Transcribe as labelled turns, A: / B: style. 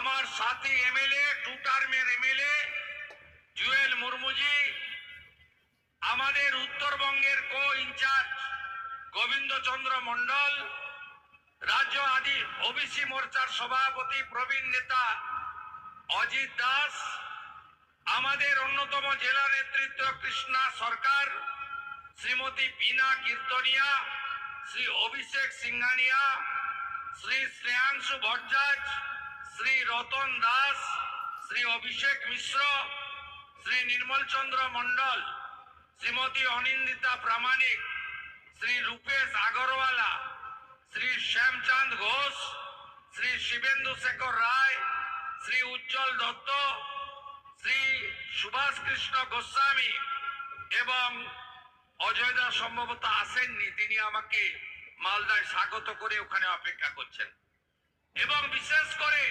A: আমার সাথী এমএলএ, 2 টার্মের এমএলএ জুয়েল মুর্মুজি, আমাদের উত্তরবঙ্গের কো ইনচার্জ গোবিন্দ চন্দ্র মন্ডল, রাজ্য আদি ওবিসি মোর্চার সভাপতি প্রবীণ নেতা অজিত দাস, আমাদের অন্যতম জেলা নেতৃত্ব কৃষ্ণা সরকার, শ্রীমতী বীণা কীর্তনিয়া, শ্রী অভিষেক সিংহানিয়া, শ্রী শ্রেয়াংশু ভট্টাচ, শ্রী রতন দাস, শ্রী অভিষেক মিশ্র, শ্রী নির্মল চন্দ্র মন্ডল, শ্রীমতী অনিন্দিতা প্রামাণিক, শ্রী রূপেশ আগরওয়ালা, শ্রী শ্যামচাঁদ ঘোষ, শ্রী শিবেন্দু শেখর রায়, শ্রী উজ্জ্বল দত্ত, শ্রী সুভাষ কৃষ্ণ গোস্বামী এবং অজয় দাস সম্ভবত আসেননি, তিনি আমাকে মালদায় স্বাগত করে ওখানে অপেক্ষা করছেন। এবং বিশেষ করে